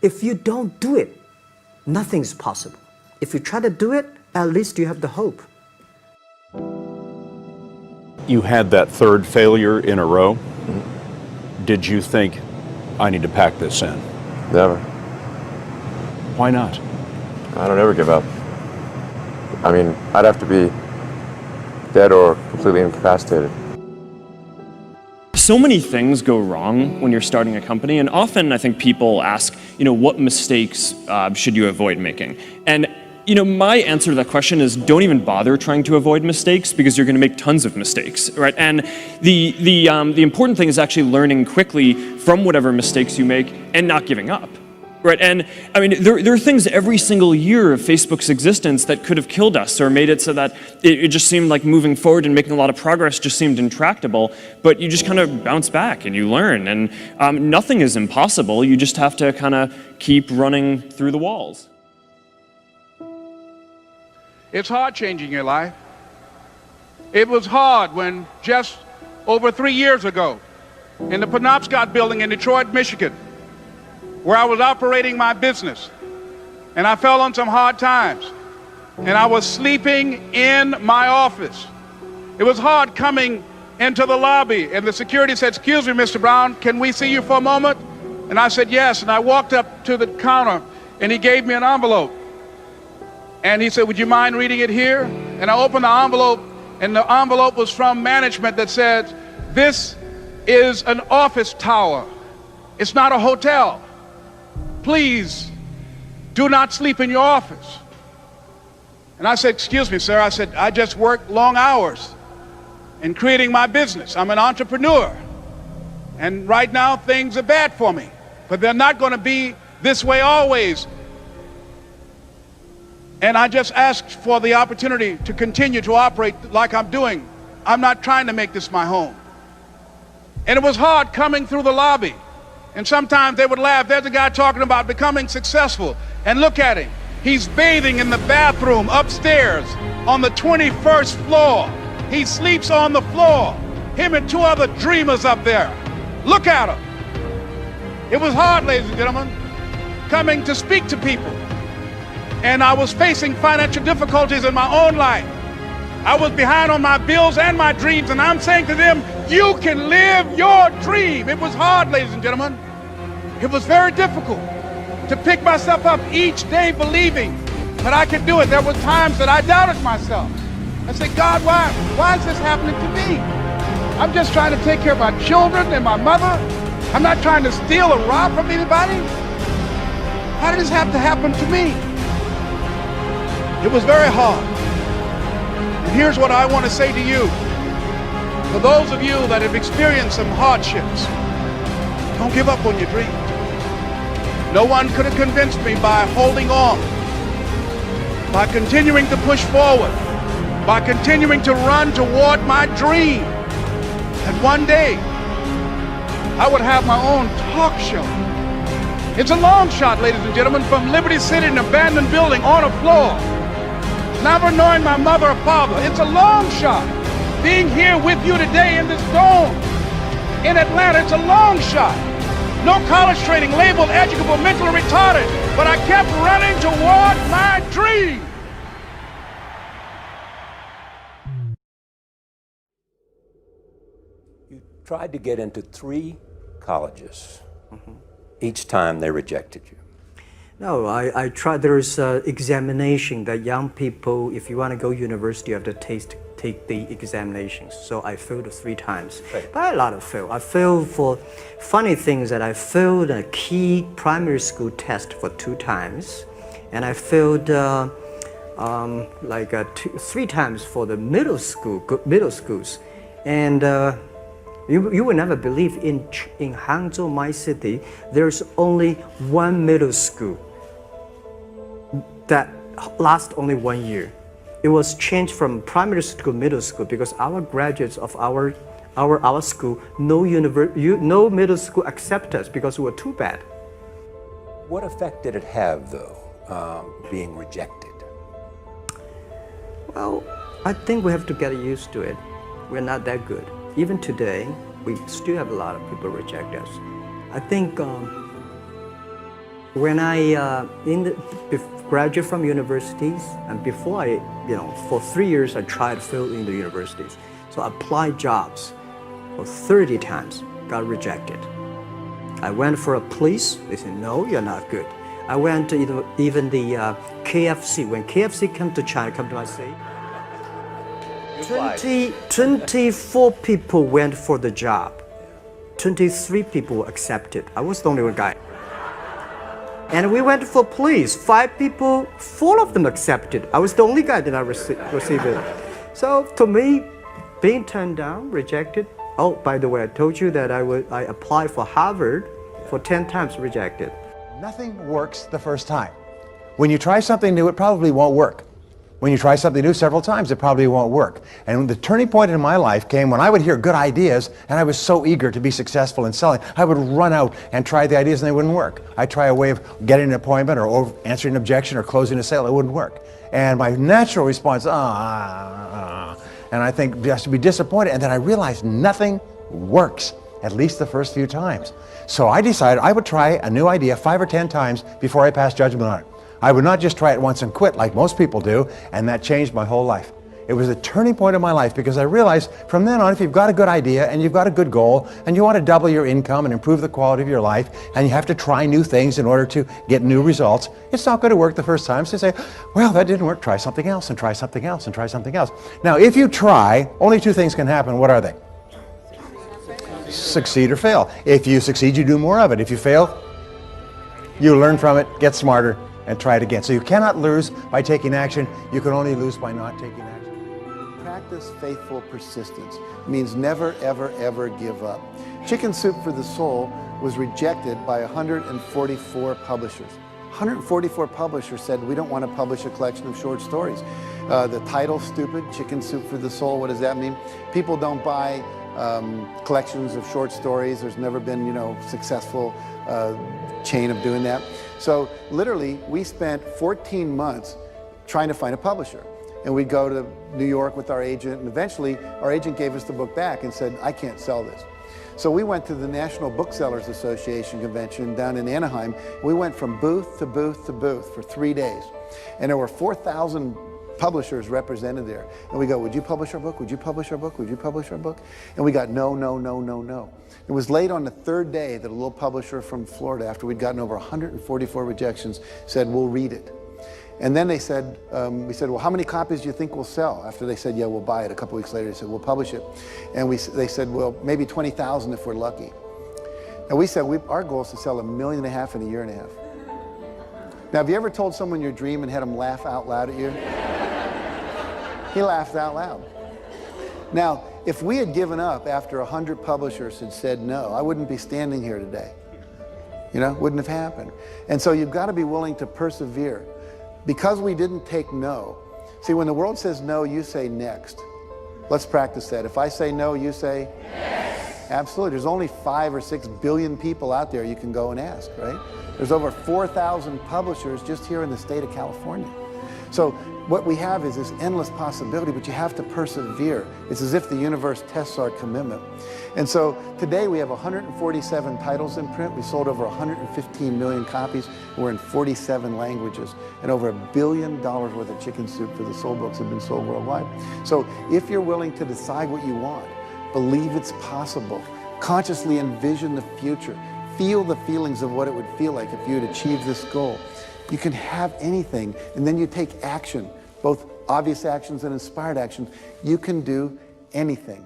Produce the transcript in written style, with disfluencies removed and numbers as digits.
if you don't do it, nothing's possible. If you try to do it, at least you have the hope. You had that third failure in a row. Did you think, I need to pack this in? Never. Why not? I don't ever give up. I mean, I'd have to be dead or completely incapacitated. So many things go wrong when you're starting a company, and often I think people ask, what mistakes should you avoid making? And my answer to that question is don't even bother trying to avoid mistakes, because you're going to make tons of mistakes, right? And the important thing is actually learning quickly from whatever mistakes you make and not giving up. Right, and I mean, there are things every single year of Facebook's existence that could have killed us or made it so that it just seemed like moving forward and making a lot of progress just seemed intractable, but you just kind of bounce back and you learn, and nothing is impossible. You just have to kind of keep running through the walls. It's hard changing your life. It was hard when just over 3 years ago in the Penobscot building in Detroit, Michigan, where I was operating my business, and I fell on some hard times, and I was sleeping in my office. It was hard coming into the lobby, and the security said, "Excuse me, Mr. Brown, can we see you for a moment?" And I said, "Yes," and I walked up to the counter, and he gave me an envelope. And he said, "Would you mind reading it here?" And I opened the envelope, and the envelope was from management that said, "This is an office tower. It's not a hotel. Please do not sleep in your office." And I said, "Excuse me, sir." I said, "I just work long hours in creating my business. I'm an entrepreneur. And right now things are bad for me, but they're not going to be this way always. And I just asked for the opportunity to continue to operate like I'm doing. I'm not trying to make this my home." And it was hard coming through the lobby. And sometimes they would laugh. There's a guy talking about becoming successful, and look at him. He's bathing in the bathroom upstairs on the 21st floor. He sleeps on the floor. Him and 2 other dreamers up there. Look at him. It was hard, ladies and gentlemen, coming to speak to people. And I was facing financial difficulties in my own life. I was behind on my bills and my dreams, and I'm saying to them, you can live your dream. It was hard, ladies and gentlemen. It was very difficult to pick myself up each day believing that I could do it. There were times that I doubted myself. I said, "God, why is this happening to me? I'm just trying to take care of my children and my mother. I'm not trying to steal or rob from anybody. How did this have to happen to me?" It was very hard. And here's what I want to say to you. For those of you that have experienced some hardships, don't give up on your dream. No one could have convinced me by holding on, by continuing to push forward, by continuing to run toward my dream, that one day I would have my own talk show. It's a long shot, ladies and gentlemen, from Liberty City, an abandoned building on a floor, never knowing my mother or father. It's a long shot. Being here with you today in this dome in Atlanta, it's a long shot. No college training, labeled educable, mentally retarded, but I kept running toward my dream. You tried to get into 3 colleges. Each time they rejected you. No, I tried. There's an examination that young people, if you want to go university, you have to take the examinations. So I failed 3 times. Right. But a lot of fail. I failed for funny things that I failed a key primary school test for 2 times. And I failed 3 times for the middle schools. And you will never believe in Hangzhou, my city, there's only 1 middle school that lasts only 1 year. It was changed from primary school to middle school because our graduates of our school, no middle school accept us because we were too bad. What effect did it have, though, being rejected? Well, I think we have to get used to it. We're not that good. Even today, we still have a lot of people reject us. I think When I graduate from universities, and before I, for 3 years I tried to fill in the universities. So I applied jobs for 30 times, got rejected. I went for a police, they said, no, you're not good. I went to even the KFC. When KFC come to China, come to my city, 24 people went for the job. 23 people accepted. I was the only one guy. And we went for police. 5 people, 4 of them accepted. I was the only guy that I received it. So to me, being turned down, rejected. Oh, by the way, I told you that I applied for Harvard for 10 times, rejected. Nothing works the first time. When you try something new, it probably won't work. When you try something new several times, it probably won't work. And the turning point in my life came when I would hear good ideas, and I was so eager to be successful in selling, I would run out and try the ideas and they wouldn't work. I'd try a way of getting an appointment or answering an objection or closing a sale, it wouldn't work. And my natural response, and I think just to be disappointed, and then I realized nothing works, at least the first few times. So I decided I would try a new idea 5 or 10 times before I passed judgment on it. I would not just try it once and quit like most people do, and that changed my whole life. It was a turning point in my life because I realized from then on, if you've got a good idea and you've got a good goal and you want to double your income and improve the quality of your life and you have to try new things in order to get new results, it's not going to work the first time. So say, well, that didn't work, try something else and try something else and try something else. Now, if you try, only 2 things can happen. What are they? Succeed or fail. If you succeed, you do more of it. If you fail, you learn from it, get smarter, and try it again. So you cannot lose by taking action. You can only lose by not taking action. Practice faithful persistence. It means never, ever, ever give up. Chicken Soup for the Soul was rejected by 144 publishers. 144 publishers said, we don't want to publish a collection of short stories. The title's stupid, Chicken Soup for the Soul, what does that mean? People don't buy collections of short stories. There's never been, successful chain of doing that. So literally, we spent 14 months trying to find a publisher. And we'd go to New York with our agent, and eventually our agent gave us the book back and said, I can't sell this. So we went to the National Booksellers Association convention down in Anaheim. We went from booth to booth to booth for 3 days. And there were 4,000 publishers represented there. And we go, would you publish our book? Would you publish our book? Would you publish our book? And we got no, no, no, no, no. It was late on the 3rd day that a little publisher from Florida, after we'd gotten over 144 rejections, said, we'll read it. And then they said, we said, well, how many copies do you think we'll sell? After they said, yeah, we'll buy it. A couple weeks later, they said, we'll publish it. And they said, well, maybe 20,000 if we're lucky. And we said, our goal is to sell 1.5 million in a year and a half. Now, have you ever told someone your dream and had them laugh out loud at you? He laughed out loud. Now, if we had given up after 100 publishers had said no, I wouldn't be standing here today. Wouldn't have happened. And so you've got to be willing to persevere. Because we didn't take no. See, when the world says no, you say next. Let's practice that. If I say no, you say yes. Absolutely. There's only 5 or 6 billion people out there you can go and ask, right? There's over 4,000 publishers just here in the state of California. So what we have is this endless possibility, but you have to persevere. It's as if the universe tests our commitment. And so today we have 147 titles in print. We sold over 115 million copies. We're in 47 languages. And over $1 billion worth of Chicken Soup for the Soul books have been sold worldwide. So if you're willing to decide what you want, believe it's possible, consciously envision the future, feel the feelings of what it would feel like if you had achieved this goal, you can have anything, and then you take action, both obvious actions and inspired actions. You can do anything.